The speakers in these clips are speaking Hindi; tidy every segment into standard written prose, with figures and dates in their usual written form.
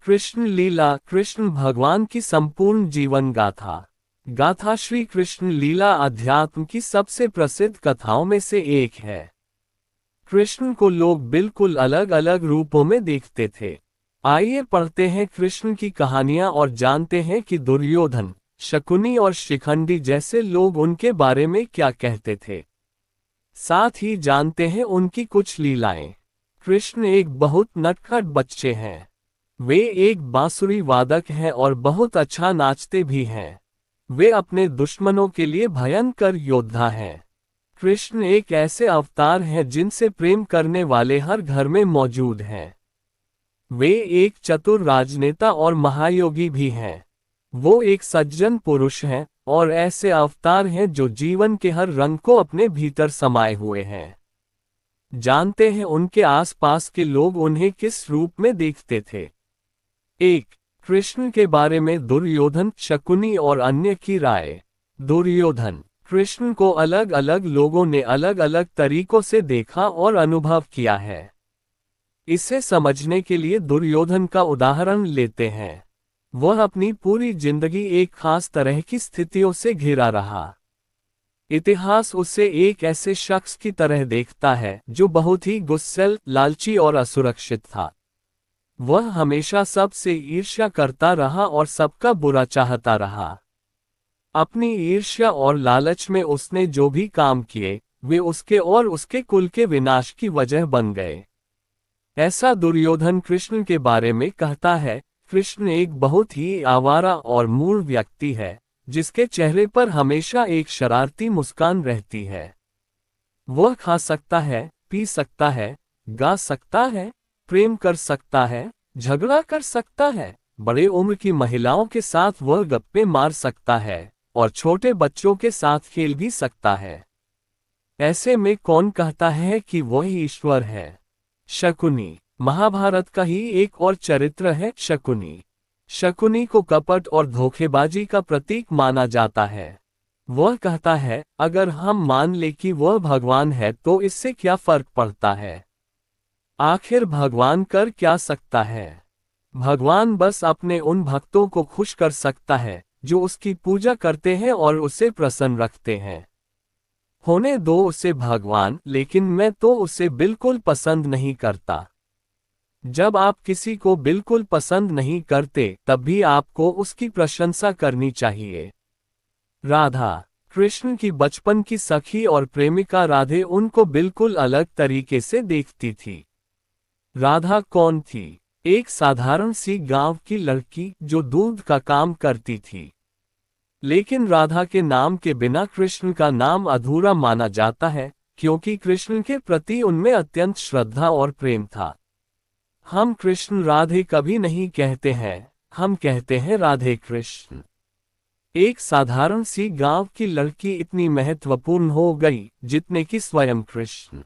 कृष्ण लीला, कृष्ण भगवान की संपूर्ण जीवन गाथा श्री कृष्ण लीला अध्यात्म की सबसे प्रसिद्ध कथाओं में से एक है। कृष्ण को लोग बिल्कुल अलग अलग रूपों में देखते थे। आइए पढ़ते हैं कृष्ण की कहानियां और जानते हैं कि दुर्योधन, शकुनी और शिखंडी जैसे लोग उनके बारे में क्या कहते थे। साथ ही जानते हैं उनकी कुछ लीलाएं। कृष्ण एक बहुत नटखट बच्चे हैं। वे एक बांसुरी वादक हैं और बहुत अच्छा नाचते भी हैं। वे अपने दुश्मनों के लिए भयंकर योद्धा हैं। कृष्ण एक ऐसे अवतार हैं जिनसे प्रेम करने वाले हर घर में मौजूद हैं। वे एक चतुर राजनेता और महायोगी भी हैं। वो एक सज्जन पुरुष हैं और ऐसे अवतार हैं जो जीवन के हर रंग को अपने भीतर समाये हुए हैं। जानते हैं उनके आसपास के लोग उन्हें किस रूप में देखते थे। एक, कृष्ण के बारे में दुर्योधन, शकुनी और अन्य की राय। दुर्योधन, कृष्ण को अलग अलग लोगों ने अलग अलग तरीकों से देखा और अनुभव किया है। इसे समझने के लिए दुर्योधन का उदाहरण लेते हैं। वह अपनी पूरी जिंदगी एक खास तरह की स्थितियों से घिरा रहा। इतिहास उसे एक ऐसे शख्स की तरह देखता है जो बहुत ही गुस्सैल, लालची और असुरक्षित था। वह हमेशा सबसे ईर्ष्या करता रहा और सबका बुरा चाहता रहा। अपनी ईर्ष्या और लालच में उसने जो भी काम किए, वे उसके और उसके कुल के विनाश की वजह बन गए। ऐसा दुर्योधन कृष्ण के बारे में कहता है। कृष्ण एक बहुत ही आवारा और मूढ़ व्यक्ति है, जिसके चेहरे पर हमेशा एक शरारती मुस्कान रहती है। वह खा सकता है, पी सकता है, गा सकता है, प्रेम कर सकता है, झगड़ा कर सकता है, बड़े उम्र की महिलाओं के साथ वह गप्पे मार सकता है और छोटे बच्चों के साथ खेल भी सकता है। ऐसे में कौन कहता है कि वह ईश्वर है? शकुनी, महाभारत का ही एक और चरित्र है शकुनी। शकुनी को कपट और धोखेबाजी का प्रतीक माना जाता है। वह कहता है, अगर हम मान ले कि वह भगवान है तो इससे क्या फर्क पड़ता है? आखिर भगवान कर क्या सकता है? भगवान बस अपने उन भक्तों को खुश कर सकता है जो उसकी पूजा करते हैं और उसे प्रसन्न रखते हैं। होने दो उसे भगवान, लेकिन मैं तो उसे बिल्कुल पसंद नहीं करता। जब आप किसी को बिल्कुल पसंद नहीं करते, तब भी आपको उसकी प्रशंसा करनी चाहिए। राधा, कृष्ण की बचपन की सखी और प्रेमिका राधे उनको बिल्कुल अलग तरीके से देखती थी। राधा कौन थी? एक साधारण सी गांव की लड़की जो दूध का काम करती थी। लेकिन राधा के नाम के बिना कृष्ण का नाम अधूरा माना जाता है, क्योंकि कृष्ण के प्रति उनमें अत्यंत श्रद्धा और प्रेम था। हम कृष्ण राधे कभी नहीं कहते हैं, हम कहते हैं राधे कृष्ण। एक साधारण सी गांव की लड़की इतनी महत्वपूर्ण हो गई जितने कि स्वयं कृष्ण।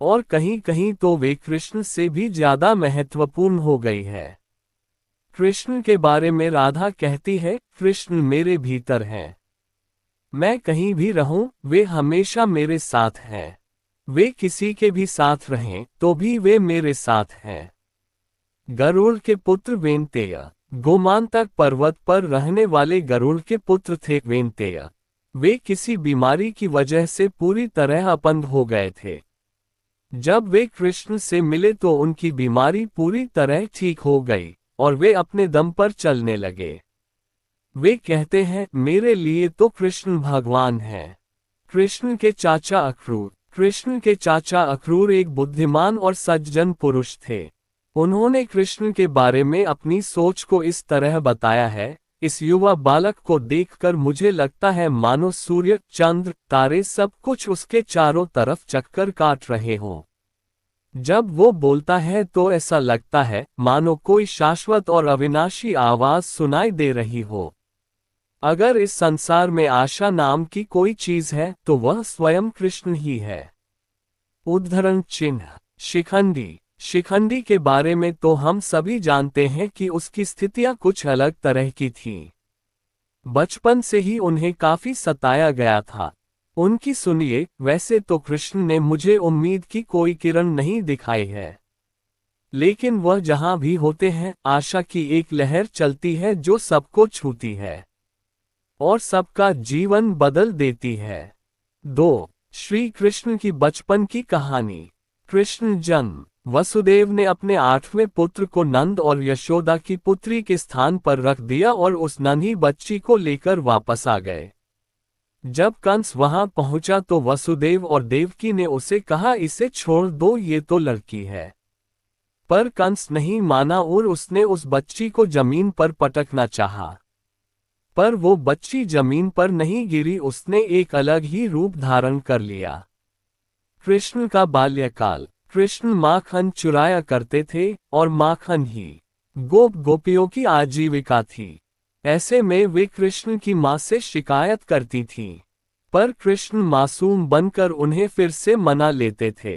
और कहीं कहीं तो वे कृष्ण से भी ज्यादा महत्वपूर्ण हो गई है। कृष्ण के बारे में राधा कहती है, कृष्ण मेरे भीतर हैं। मैं कहीं भी रहूं, वे हमेशा मेरे साथ हैं। वे किसी के भी साथ रहें तो भी वे मेरे साथ हैं। गरुड़ के पुत्र वेंतेय, गोमांतक पर्वत पर रहने वाले गरुड़ के पुत्र थे वेंतेय। वे किसी बीमारी की वजह से पूरी तरह अपंग हो गए थे। जब वे कृष्ण से मिले तो उनकी बीमारी पूरी तरह ठीक हो गई और वे अपने दम पर चलने लगे। वे कहते हैं, मेरे लिए तो कृष्ण भगवान हैं। कृष्ण के चाचा अक्रूर, कृष्ण के चाचा अक्रूर एक बुद्धिमान और सज्जन पुरुष थे। उन्होंने कृष्ण के बारे में अपनी सोच को इस तरह बताया है, इस युवा बालक को देखकर मुझे लगता है मानो सूर्य, चंद्र, तारे सब कुछ उसके चारों तरफ चक्कर काट रहे हों। जब वो बोलता है तो ऐसा लगता है मानो कोई शाश्वत और अविनाशी आवाज सुनाई दे रही हो। अगर इस संसार में आशा नाम की कोई चीज है तो वह स्वयं कृष्ण ही है। उद्धरण चिन्ह, शिखंडी। शिखंडी के बारे में तो हम सभी जानते हैं कि उसकी स्थितियां कुछ अलग तरह की थीं। बचपन से ही उन्हें काफी सताया गया था। उनकी सुनिए, वैसे तो कृष्ण ने मुझे उम्मीद की कोई किरण नहीं दिखाई है। लेकिन वह जहां भी होते हैं, आशा की एक लहर चलती है जो सबको छूती है और सबका जीवन बदल देती है। 2. श्री कृष्ण की बचपन की कहानी। कृष्ण जन्म। वसुदेव ने अपने 8वें पुत्र को नंद और यशोदा की पुत्री के स्थान पर रख दिया और उस नन्ही बच्ची को लेकर वापस आ गए। जब कंस वहां पहुंचा तो वसुदेव और देवकी ने उसे कहा, इसे छोड़ दो, ये तो लड़की है। पर कंस नहीं माना और उसने उस बच्ची को जमीन पर पटकना चाहा। पर वो बच्ची जमीन पर नहीं गिरी, उसने एक अलग ही रूप धारण कर लिया। कृष्ण का बाल्यकाल। कृष्ण माखन चुराया करते थे और माखन ही गोपियों की आजीविका थी। ऐसे में वे कृष्ण की मां से शिकायत करती थीं। पर कृष्ण मासूम बनकर उन्हें फिर से मना लेते थे।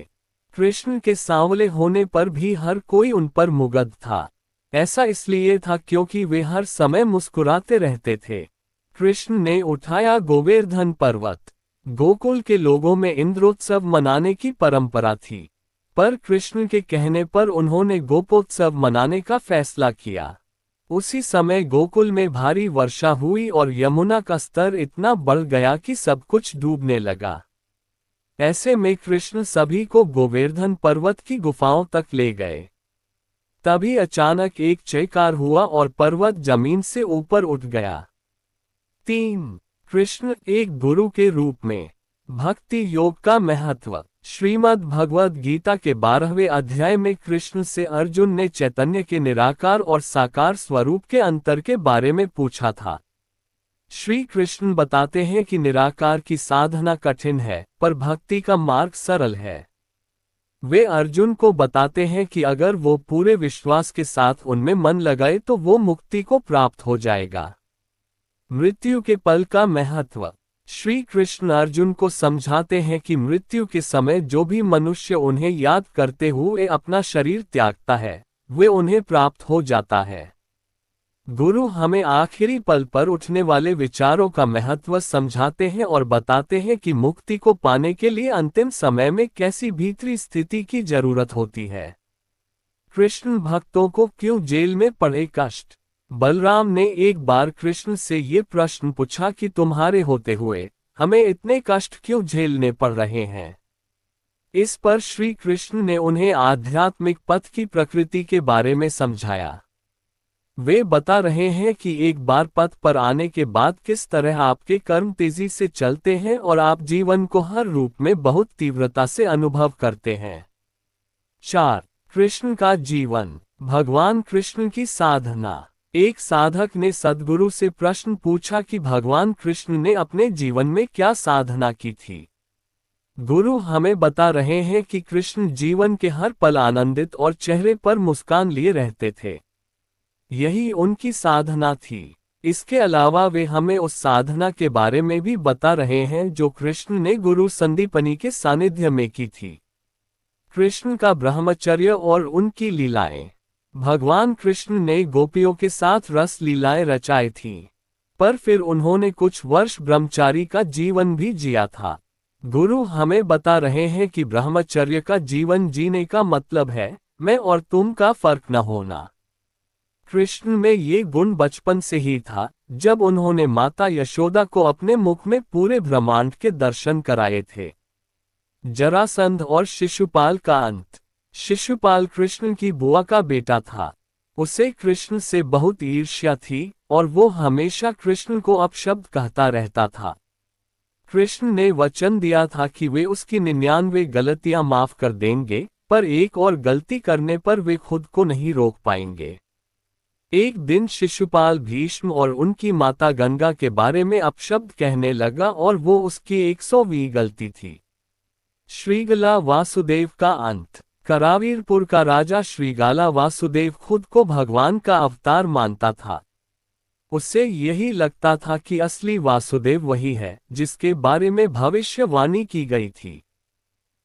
कृष्ण के सांवले होने पर भी हर कोई उन पर मुग्ध था। ऐसा इसलिए था क्योंकि वे हर समय मुस्कुराते रहते थे। कृष्ण ने उठाया गोवर्धन पर्वत। गोकुल के लोगों में इंद्रोत्सव मनाने की परंपरा थी, पर कृष्ण के कहने पर उन्होंने गोपोत्सव मनाने का फैसला किया। उसी समय गोकुल में भारी वर्षा हुई और यमुना का स्तर इतना बढ़ गया कि सब कुछ डूबने लगा। ऐसे में कृष्ण सभी को गोवर्धन पर्वत की गुफाओं तक ले गए। तभी अचानक एक चमत्कार हुआ और पर्वत जमीन से ऊपर उठ गया। 3. कृष्ण एक गुरु के रूप में। भक्ति योग का महत्व। श्रीमद् भगवद गीता के 12वें अध्याय में कृष्ण से अर्जुन ने चैतन्य के निराकार और साकार स्वरूप के अंतर के बारे में पूछा था। श्री कृष्ण बताते हैं कि निराकार की साधना कठिन है, पर भक्ति का मार्ग सरल है। वे अर्जुन को बताते हैं कि अगर वो पूरे विश्वास के साथ उनमें मन लगाए तो वो मुक्ति को प्राप्त हो जाएगा। मृत्यु के पल का महत्व। श्री कृष्ण अर्जुन को समझाते हैं कि मृत्यु के समय जो भी मनुष्य उन्हें याद करते हुए अपना शरीर त्यागता है, वे उन्हें प्राप्त हो जाता है। गुरु हमें आखिरी पल पर उठने वाले विचारों का महत्व समझाते हैं और बताते हैं कि मुक्ति को पाने के लिए अंतिम समय में कैसी भीतरी स्थिति की जरूरत होती है। कृष्ण भक्तों को क्यों जेल में पड़े कष्ट। बलराम ने एक बार कृष्ण से ये प्रश्न पूछा कि तुम्हारे होते हुए हमें इतने कष्ट क्यों झेलने पड़ रहे हैं। इस पर श्री कृष्ण ने उन्हें आध्यात्मिक पथ की प्रकृति के बारे में समझाया। वे बता रहे हैं कि एक बार पथ पर आने के बाद किस तरह आपके कर्म तेजी से चलते हैं और आप जीवन को हर रूप में बहुत तीव्रता से अनुभव करते हैं। 4. कृष्ण का जीवन। भगवान कृष्ण की साधना। एक साधक ने सद्गुरु से प्रश्न पूछा कि भगवान कृष्ण ने अपने जीवन में क्या साधना की थी। गुरु हमें बता रहे हैं कि कृष्ण जीवन के हर पल आनंदित और चेहरे पर मुस्कान लिए रहते थे। यही उनकी साधना थी। इसके अलावा वे हमें उस साधना के बारे में भी बता रहे हैं जो कृष्ण ने गुरु संदीपनी के सानिध्य में की थी। कृष्ण का ब्रह्मचर्य और उनकी लीलाएं। भगवान कृष्ण ने गोपियों के साथ रस लीलाएं रचाई थीं, पर फिर उन्होंने कुछ वर्ष ब्रह्मचारी का जीवन भी जिया था। गुरु हमें बता रहे हैं कि ब्रह्मचर्य का जीवन जीने का मतलब है मैं और तुम का फर्क न होना। कृष्ण में ये गुण बचपन से ही था, जब उन्होंने माता यशोदा को अपने मुख में पूरे ब्रह्मांड के दर्शन कराए थे। जरासंध और शिशुपाल का अंत। शिशुपाल कृष्ण की बुआ का बेटा था। उसे कृष्ण से बहुत ईर्ष्या थी और वो हमेशा कृष्ण को अपशब्द कहता रहता था। कृष्ण ने वचन दिया था कि वे उसकी 99 गलतियां माफ कर देंगे, पर एक और गलती करने पर वे खुद को नहीं रोक पाएंगे। एक दिन शिशुपाल भीष्म और उनकी माता गंगा के बारे में अपशब्द कहने लगा और वो उसकी 100वीं गलती थी। श्रीगला वासुदेव का अंत। करावीरपुर का राजा श्रीगाला वासुदेव खुद को भगवान का अवतार मानता था। उसे यही लगता था कि असली वासुदेव वही है जिसके बारे में भविष्यवाणी की गई थी।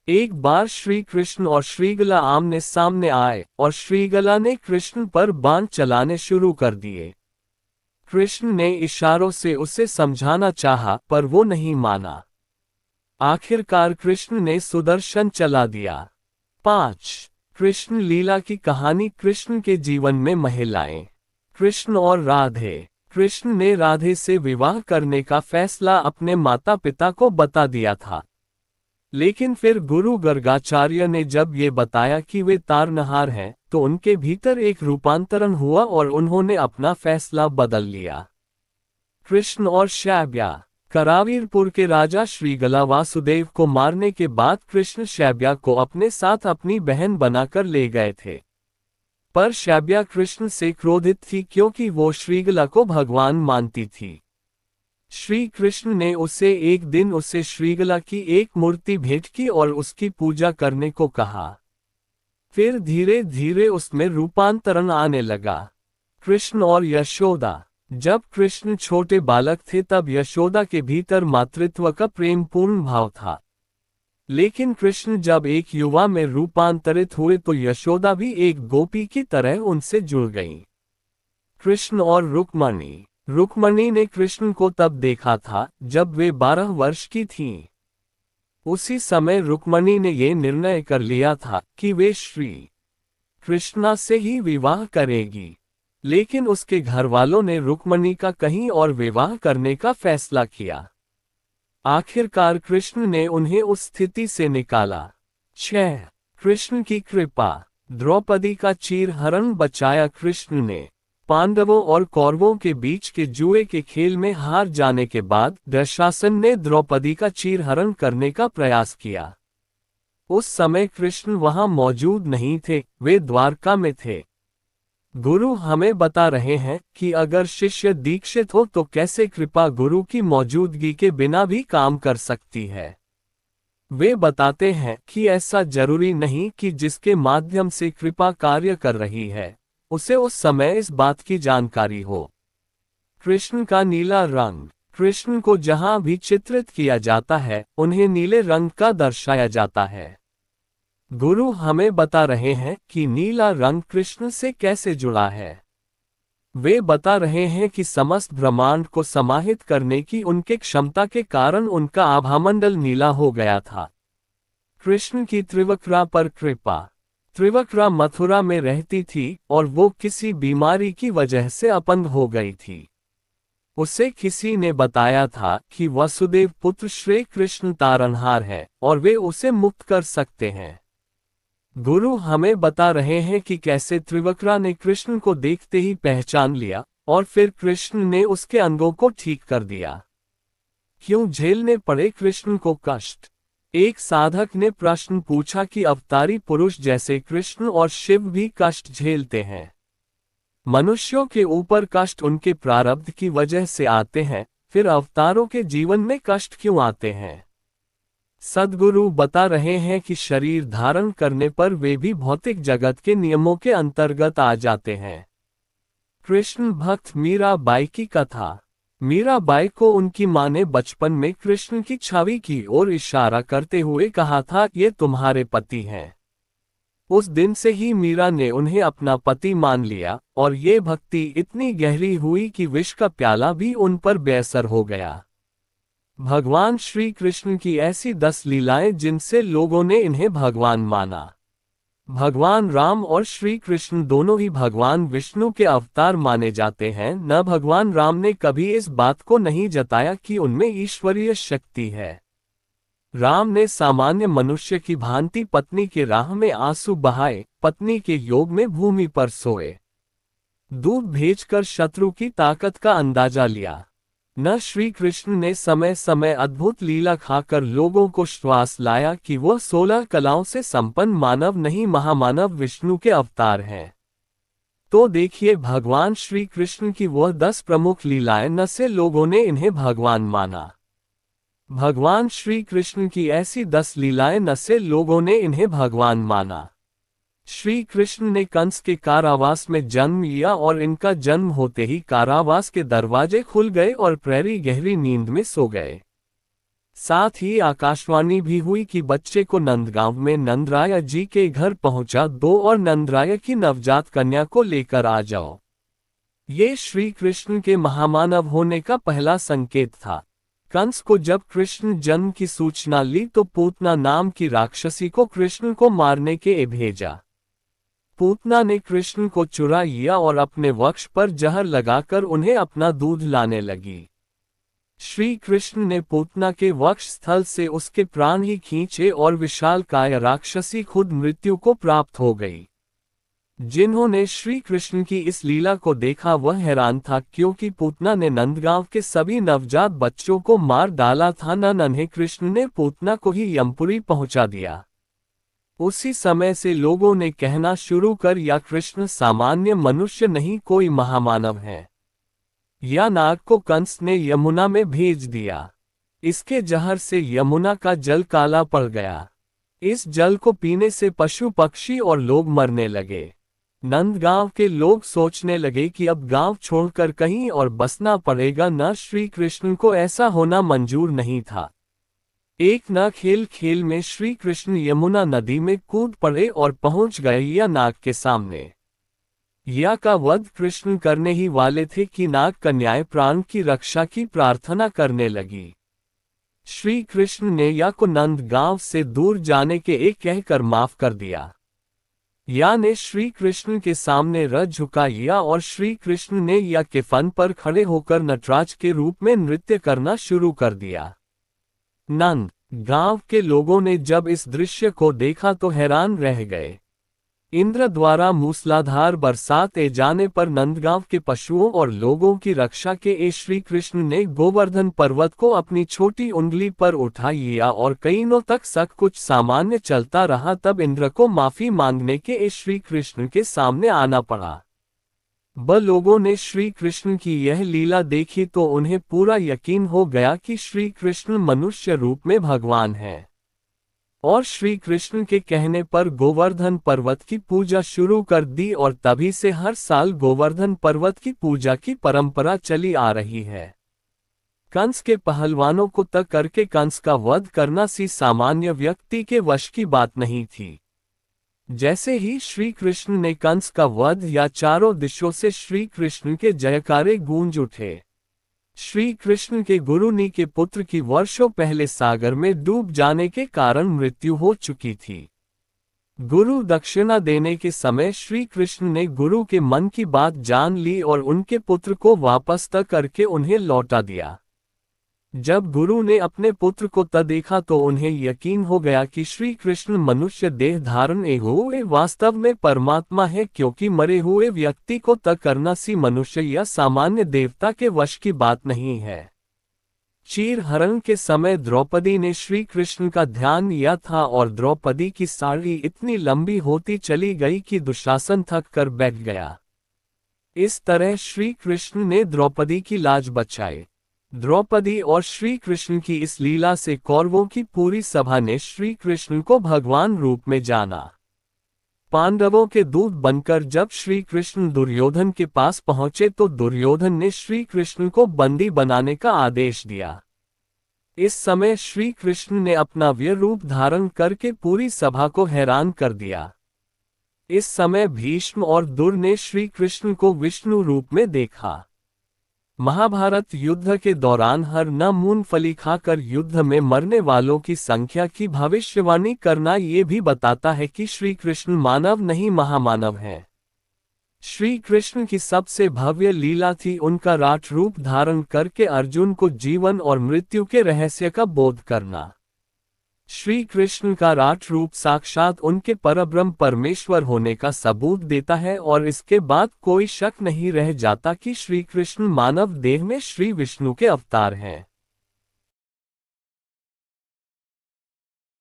एक बार श्री कृष्ण और श्रीगला आमने सामने आए और श्रीगला ने कृष्ण पर बाण चलाने शुरू कर दिए। कृष्ण ने इशारों से उसे समझाना चाहा, पर वो नहीं माना। आखिरकार कृष्ण ने सुदर्शन चला दिया। 5. कृष्ण लीला की कहानी। कृष्ण के जीवन में महिलाएं। कृष्ण और राधे। कृष्ण ने राधे से विवाह करने का फैसला अपने माता पिता को बता दिया था, लेकिन फिर गुरु गर्गाचार्य ने जब ये बताया कि वे तारनहार हैं, तो उनके भीतर एक रूपांतरण हुआ और उन्होंने अपना फैसला बदल लिया। कृष्ण और शैब्या। करावीरपुर के राजा श्रीगला वासुदेव को मारने के बाद कृष्ण शैब्या को अपने साथ अपनी बहन बनाकर ले गए थे। पर शैब्या कृष्ण से क्रोधित थी क्योंकि वो श्रीगला को भगवान मानती थी। श्री कृष्ण ने एक दिन उसे श्रीगला की एक मूर्ति भेंट की और उसकी पूजा करने को कहा। फिर धीरे धीरे उसमें रूपांतरण आने लगा। कृष्ण और यशोदा। जब कृष्ण छोटे बालक थे तब यशोदा के भीतर मातृत्व का प्रेमपूर्ण भाव था, लेकिन कृष्ण जब एक युवा में रूपांतरित हुए तो यशोदा भी एक गोपी की तरह उनसे जुड़ गईं। कृष्ण और रुक्मणी। रुक्मणी ने कृष्ण को तब देखा था जब वे 12 वर्ष की थीं। उसी समय रुक्मणी ने ये निर्णय कर लिया था कि वे श्री कृष्णा से ही विवाह करेगी, लेकिन उसके घरवालों ने रुक्मणी का कहीं और विवाह करने का फैसला किया। आखिरकार कृष्ण ने उन्हें उस स्थिति से निकाला। 6. कृष्ण की कृपा। द्रौपदी का चीरहरण बचाया। कृष्ण ने पांडवों और कौरवों के बीच के जुए के खेल में हार जाने के बाद दुशासन ने द्रौपदी का चीरहरण करने का प्रयास किया। उस समय कृष्ण वहां मौजूद नहीं थे, वे द्वारका में थे। गुरु हमें बता रहे हैं कि अगर शिष्य दीक्षित हो तो कैसे कृपा गुरु की मौजूदगी के बिना भी काम कर सकती है। वे बताते हैं कि ऐसा जरूरी नहीं कि जिसके माध्यम से कृपा कार्य कर रही है उसे उस समय इस बात की जानकारी हो। कृष्ण का नीला रंग। कृष्ण को जहां भी चित्रित किया जाता है उन्हें नीले रंग का दर्शाया जाता है। गुरु हमें बता रहे हैं कि नीला रंग कृष्ण से कैसे जुड़ा है। वे बता रहे हैं कि समस्त ब्रह्मांड को समाहित करने की उनके क्षमता के कारण उनका आभामंडल नीला हो गया था। कृष्ण की त्रिवक्रा पर कृपा। त्रिवक्रा मथुरा में रहती थी और वो किसी बीमारी की वजह से अपंग हो गई थी। उसे किसी ने बताया था कि वसुदेव पुत्र श्री कृष्ण तारनहार है और वे उसे मुक्त कर सकते हैं। गुरु हमें बता रहे हैं कि कैसे त्रिवक्रा ने कृष्ण को देखते ही पहचान लिया और फिर कृष्ण ने उसके अंगों को ठीक कर दिया। क्यों झेलने पड़े कृष्ण को कष्ट? एक साधक ने प्रश्न पूछा कि अवतारी पुरुष जैसे कृष्ण और शिव भी कष्ट झेलते हैं। मनुष्यों के ऊपर कष्ट उनके प्रारब्ध की वजह से आते हैं, फिर अवतारों के जीवन में कष्ट क्यों आते हैं? सद्गुरु बता रहे हैं कि शरीर धारण करने पर वे भी भौतिक जगत के नियमों के अंतर्गत आ जाते हैं। कृष्ण भक्त मीराबाई की कथा। मीराबाई को उनकी मां ने बचपन में कृष्ण की छवि की ओर इशारा करते हुए कहा था, ये तुम्हारे पति हैं। उस दिन से ही मीरा ने उन्हें अपना पति मान लिया और ये भक्ति इतनी गहरी हुई कि विष का प्याला भी उन पर बेअसर हो गया। भगवान श्री कृष्ण की ऐसी 10 लीलाएं जिनसे लोगों ने इन्हें भगवान माना। भगवान राम और श्री कृष्ण दोनों ही भगवान विष्णु के अवतार माने जाते हैं। न भगवान राम ने कभी इस बात को नहीं जताया कि उनमें ईश्वरीय शक्ति है। राम ने सामान्य मनुष्य की भांति पत्नी के राह में आंसू बहाए, पत्नी के योग में भूमि पर सोए, दूध भेजकर शत्रु की ताकत का अंदाजा लिया। न श्री कृष्ण ने समय समय अद्भुत लीला खाकर लोगों को श्वास लाया कि वह 16 कलाओं से संपन्न मानव नहीं, महामानव विष्णु के अवतार हैं। तो देखिए भगवान श्री कृष्ण की वह 10 प्रमुख लीलाएं, न से लोगों ने इन्हें भगवान माना। भगवान श्री कृष्ण की ऐसी 10 लीलाएं, न से लोगों ने इन्हें भगवान माना। श्री कृष्ण ने कंस के कारावास में जन्म लिया और इनका जन्म होते ही कारावास के दरवाजे खुल गए और प्रहरी गहरी नींद में सो गए। साथ ही आकाशवाणी भी हुई कि बच्चे को नंदगांव में नंदराय जी के घर पहुंचा दो और नंदराय की नवजात कन्या को लेकर आ जाओ। ये श्री कृष्ण के महामानव होने का पहला संकेत था। कंस को जब कृष्ण जन्म की सूचना ली तो पूतना नाम की राक्षसी को कृष्ण को मारने के भेजा। पूतना ने कृष्ण को चुरा लिया और अपने वक्ष पर जहर लगाकर उन्हें अपना दूध लाने लगी। श्री कृष्ण ने पूतना के वक्ष स्थल से उसके प्राण ही खींचे और विशालकाय राक्षसी खुद मृत्यु को प्राप्त हो गई। जिन्होंने श्री कृष्ण की इस लीला को देखा वह हैरान था, क्योंकि पूतना ने नंदगांव के सभी नवजात बच्चों को मार डाला था। नन्हे कृष्ण ने पूतना को ही यमपुरी पहुंचा दिया। उसी समय से लोगों ने कहना शुरू कर या कृष्ण सामान्य मनुष्य नहीं, कोई महामानव है। या नाग को कंस ने यमुना में भेज दिया। इसके जहर से यमुना का जल काला पड़ गया। इस जल को पीने से पशु पक्षी और लोग मरने लगे। नंदगांव के लोग सोचने लगे कि अब गांव छोड़कर कहीं और बसना पड़ेगा। न श्री कृष्ण को ऐसा होना मंजूर नहीं था। एक न खेल खेल में श्री कृष्ण यमुना नदी में कूद पड़े और पहुंच गए या नाग के सामने। या का वध कृष्ण करने ही वाले थे कि नाग कन्याएं प्राण की रक्षा की प्रार्थना करने लगी। श्री कृष्ण ने या को नंदगांव से दूर जाने के एक कहकर माफ कर दिया। या ने श्री कृष्ण के सामने रथ झुका लिया और श्री कृष्ण ने या के फन पर खड़े होकर नटराज के रूप में नृत्य करना शुरू कर दिया। नंद गांव के लोगों ने जब इस दृश्य को देखा तो हैरान रह गए। इंद्र द्वारा मूसलाधार बरसात जाने पर नंदगांव के पशुओं और लोगों की रक्षा के श्री कृष्ण ने गोवर्धन पर्वत को अपनी छोटी उंगली पर उठा लिया और कई दिनों तक सब कुछ सामान्य चलता रहा। तब इंद्र को माफी मांगने के श्री कृष्ण के सामने आना पड़ा। लोगों ने श्री कृष्ण की यह लीला देखी तो उन्हें पूरा यकीन हो गया कि श्री कृष्ण मनुष्य रूप में भगवान है। और श्री कृष्ण के कहने पर गोवर्धन पर्वत की पूजा शुरू कर दी और तभी से हर साल गोवर्धन पर्वत की पूजा की परंपरा चली आ रही है। कंस के पहलवानों को तक करके कंस का वध करना सी सामान्य व्यक्ति के वश की बात नहीं थी। जैसे ही श्री कृष्ण ने कंस का वध या चारों दिशों से श्री कृष्ण के जयकारे गूंज उठे। श्री कृष्ण के गुरुनी के पुत्र की वर्षों पहले सागर में डूब जाने के कारण मृत्यु हो चुकी थी। गुरु दक्षिणा देने के समय श्री कृष्ण ने गुरु के मन की बात जान ली और उनके पुत्र को वापस तक करके उन्हें लौटा दिया। जब गुरु ने अपने पुत्र को देखा तो उन्हें यकीन हो गया कि श्री कृष्ण मनुष्य देह धारण हुए वास्तव में परमात्मा है, क्योंकि मरे हुए व्यक्ति को करना सी मनुष्य या सामान्य देवता के वश की बात नहीं है। चीर हरण के समय द्रौपदी ने श्री कृष्ण का ध्यान लिया था और द्रौपदी की साड़ी इतनी लंबी होती चली गई कि दुशासन थक कर बैठ गया। इस तरह श्री कृष्ण ने द्रौपदी की लाज बचाई। द्रौपदी और श्री कृष्ण की इस लीला से कौरवों की पूरी सभा ने श्री कृष्ण को भगवान रूप में जाना। पांडवों के दूत बनकर जब श्री कृष्ण दुर्योधन के पास पहुंचे तो दुर्योधन ने श्री कृष्ण को बंदी बनाने का आदेश दिया। इस समय श्री कृष्ण ने अपना वीर रूप धारण करके पूरी सभा को हैरान कर दिया। इस समय भीष्म और दुर ने श्री कृष्ण को विष्णु रूप में देखा। महाभारत युद्ध के दौरान हर न मूंगफली खाकर युद्ध में मरने वालों की संख्या की भविष्यवाणी करना ये भी बताता है कि श्री कृष्ण मानव नहीं महामानव हैं। श्री कृष्ण की सबसे भव्य लीला थी उनका राठ रूप धारण करके अर्जुन को जीवन और मृत्यु के रहस्य का बोध करना। श्री कृष्ण का राठ रूप साक्षात उनके परब्रह्म परमेश्वर होने का सबूत देता है और इसके बाद कोई शक नहीं रह जाता कि श्री कृष्ण मानव देह में श्री विष्णु के अवतार हैं।